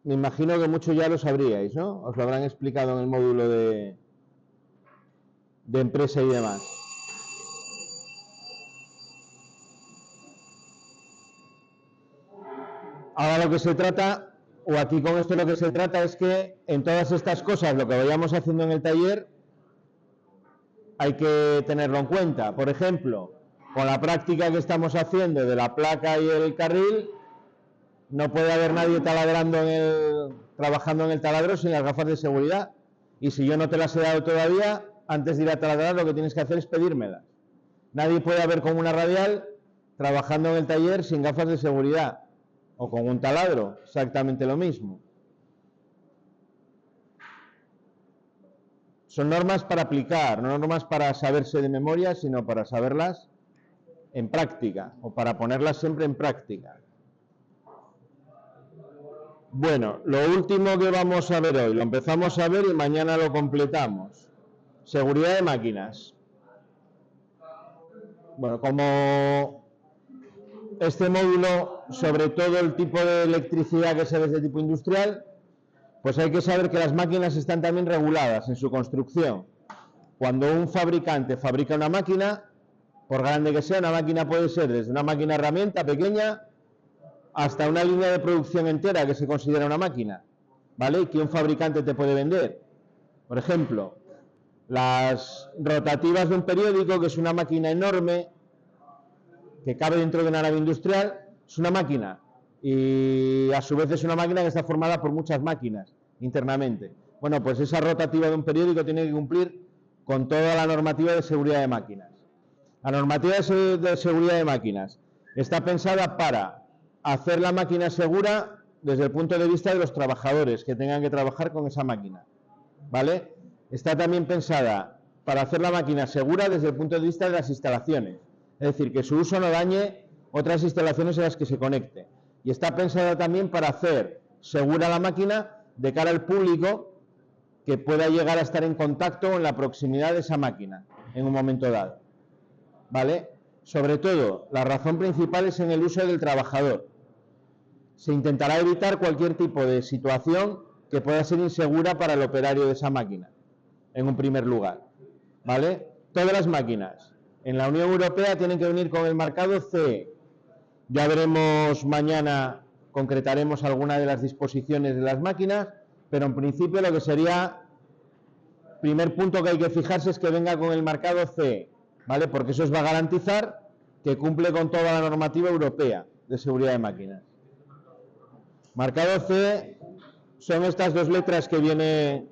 me imagino que muchos ya lo sabríais, ¿no? Os lo habrán explicado en el módulo de empresa y demás. Ahora lo que se trata, o aquí con esto lo que se trata es que en todas estas cosas, lo que vayamos haciendo en el taller, hay que tenerlo en cuenta. Por ejemplo, con la práctica que estamos haciendo de la placa y el carril, no puede haber nadie trabajando en el taladro sin las gafas de seguridad. Y si yo no te las he dado todavía, antes de ir a taladrar lo que tienes que hacer es pedírmelas. Nadie puede haber con una radial trabajando en el taller sin gafas de seguridad. O con un taladro, exactamente lo mismo. Son normas para aplicar, no normas para saberse de memoria, sino para saberlas en práctica, o para ponerlas siempre en práctica. Bueno, lo último que vamos a ver hoy, lo empezamos a ver y mañana lo completamos. Seguridad de máquinas. Bueno, como este módulo, sobre todo el tipo de electricidad que se ve de tipo industrial, pues hay que saber que las máquinas están también reguladas en su construcción. Cuando un fabricante fabrica una máquina, por grande que sea, una máquina puede ser desde una máquina herramienta pequeña hasta una línea de producción entera que se considera una máquina, ¿vale? Y que un fabricante te puede vender. Por ejemplo, las rotativas de un periódico, que es una máquina enorme que cabe dentro de una nave industrial, es una máquina y a su vez es una máquina que está formada por muchas máquinas internamente. Bueno, pues esa rotativa de un periódico tiene que cumplir con toda la normativa de seguridad de máquinas. La normativa de seguridad de máquinas está pensada para hacer la máquina segura desde el punto de vista de los trabajadores que tengan que trabajar con esa máquina, ¿vale? Está también pensada para hacer la máquina segura desde el punto de vista de las instalaciones, es decir, que su uso no dañe otras instalaciones a las que se conecte. Y está pensada también para hacer segura la máquina de cara al público que pueda llegar a estar en contacto o en la proximidad de esa máquina en un momento dado, ¿vale? Sobre todo, la razón principal es en el uso del trabajador. Se intentará evitar cualquier tipo de situación que pueda ser insegura para el operario de esa máquina, en un primer lugar, ¿vale? Todas las máquinas en la Unión Europea tienen que venir con el marcado CE. Ya veremos mañana, concretaremos alguna de las disposiciones de las máquinas, pero en principio lo que sería, primer punto que hay que fijarse es que venga con el marcado CE, ¿vale? Porque eso os va a garantizar que cumple con toda la normativa europea de seguridad de máquinas. Marcado CE son estas dos letras que viene...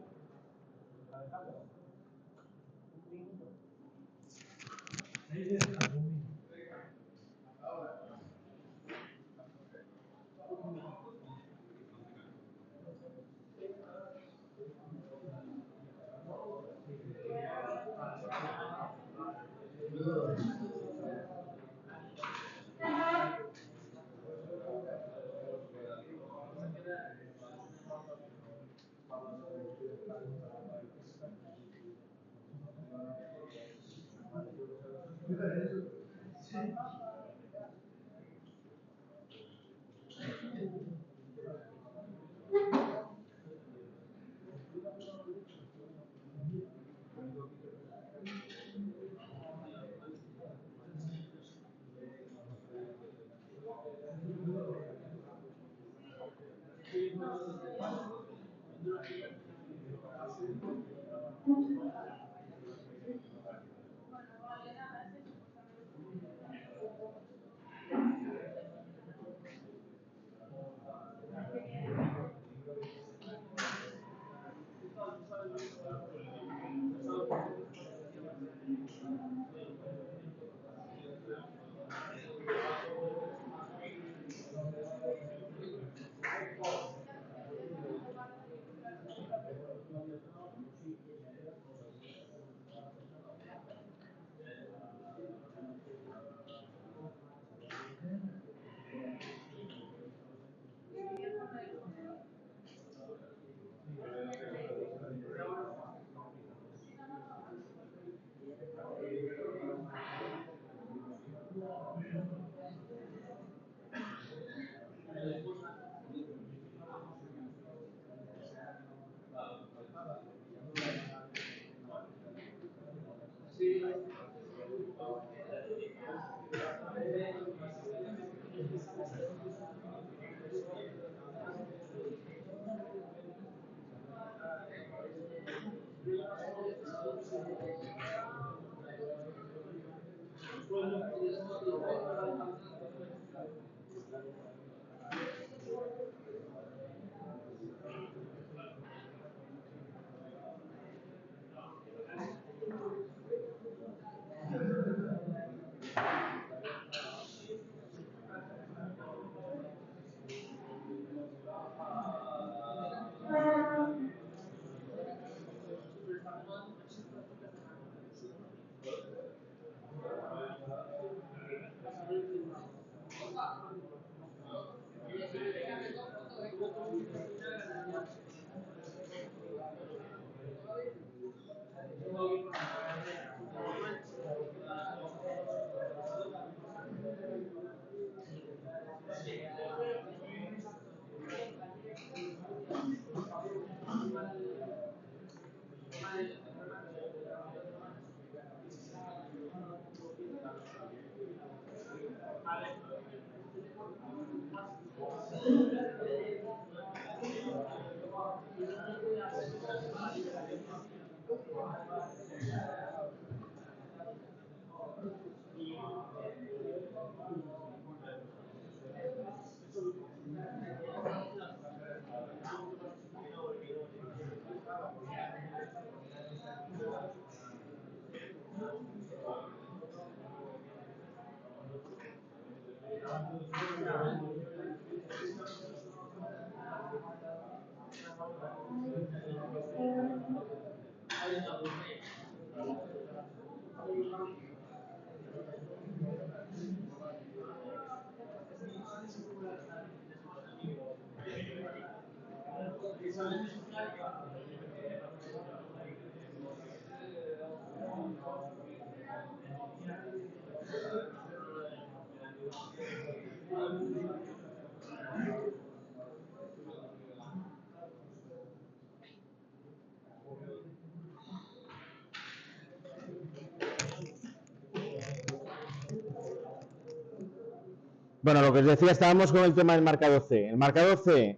Bueno, lo que os decía, estábamos con el tema del marcado C. El marcado C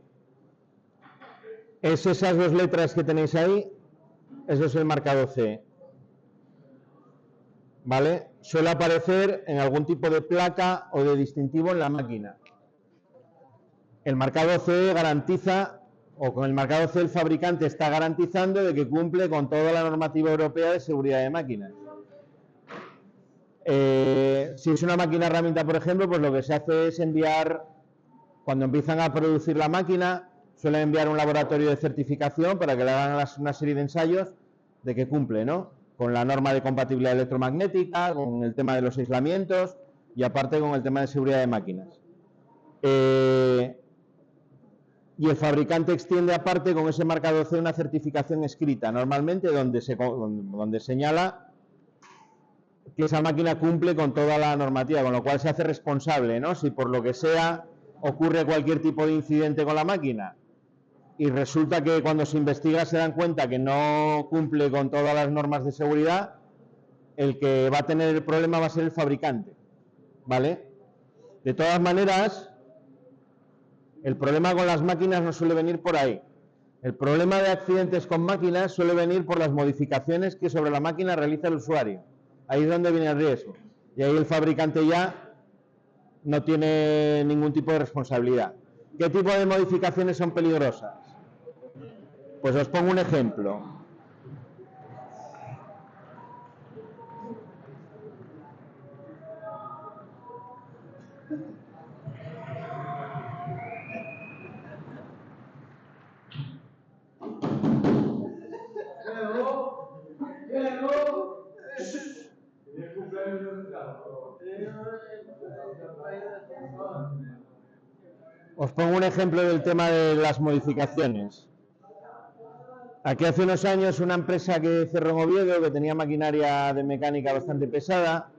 es esas dos letras que tenéis ahí, eso es el marcado C. ¿Vale? Suele aparecer en algún tipo de placa o de distintivo en la máquina. El marcado C garantiza, o con el marcado C el fabricante está garantizando de que cumple con toda la normativa europea de seguridad de máquinas. Si es una máquina herramienta, por ejemplo, pues lo que se hace es enviar, cuando empiezan a producir la máquina, suelen enviar un laboratorio de certificación para que le hagan una serie de ensayos de que cumple, ¿no? Con la norma de compatibilidad electromagnética, con el tema de los aislamientos y aparte con el tema de seguridad de máquinas. Y el fabricante extiende aparte con ese marcado C una certificación escrita, normalmente donde señala que esa máquina cumple con toda la normativa, con lo cual se hace responsable, ¿no? Si por lo que sea ocurre cualquier tipo de incidente con la máquina y resulta que cuando se investiga se dan cuenta que no cumple con todas las normas de seguridad, el que va a tener el problema va a ser el fabricante, ¿vale? De todas maneras, el problema con las máquinas no suele venir por ahí. El problema de accidentes con máquinas suele venir por las modificaciones que sobre la máquina realiza el usuario. Ahí es donde viene el riesgo. Y ahí el fabricante ya no tiene ningún tipo de responsabilidad. ¿Qué tipo de modificaciones son peligrosas? Pues os pongo un ejemplo. Os pongo un ejemplo del tema de las modificaciones. Aquí hace unos años una empresa que cerró en Oviedo, que tenía maquinaria de mecánica bastante pesada,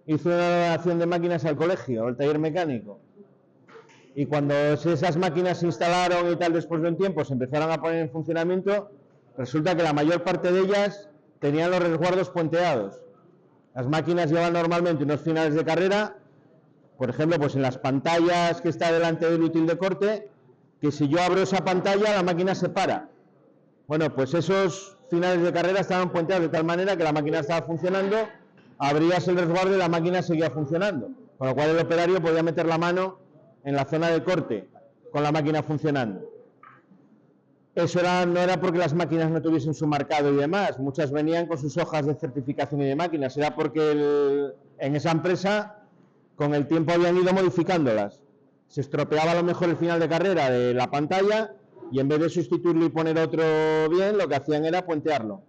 hizo una donación de máquinas al colegio, al taller mecánico. Y cuando esas máquinas se instalaron y tal, después de un tiempo se empezaron a poner en funcionamiento, resulta que la mayor parte de ellas tenían los resguardos puenteados. Las máquinas llevan normalmente unos finales de carrera, por ejemplo, pues en las pantallas que está delante del útil de corte, que si yo abro esa pantalla la máquina se para. Bueno, pues esos finales de carrera estaban puenteados de tal manera que la máquina estaba funcionando, abrías el resguardo y la máquina seguía funcionando, con lo cual el operario podía meter la mano en la zona de corte con la máquina funcionando. Eso no era porque las máquinas no tuviesen su marcado y demás, muchas venían con sus hojas de certificación y de máquinas, era porque en esa empresa con el tiempo habían ido modificándolas. Se estropeaba a lo mejor el final de carrera de la pantalla y en vez de sustituirlo y poner otro bien, lo que hacían era puentearlo.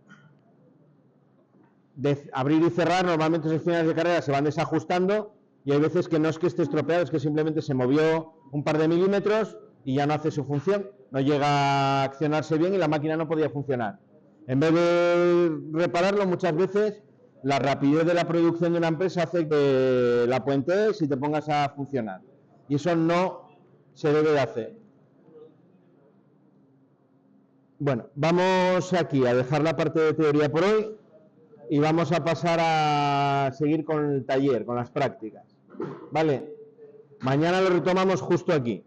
De abrir y cerrar, normalmente esos finales de carrera se van desajustando y hay veces que no es que esté estropeado, es que simplemente se movió un par de milímetros y ya no hace su función, no llega a accionarse bien y la máquina no podía funcionar. En vez de repararlo, muchas veces la rapidez de la producción de una empresa hace que la puentees y te pongas a funcionar. Y eso no se debe de hacer. Bueno, vamos aquí a dejar la parte de teoría por hoy y vamos a pasar a seguir con el taller, con las prácticas. ¿Vale? Mañana lo retomamos justo aquí.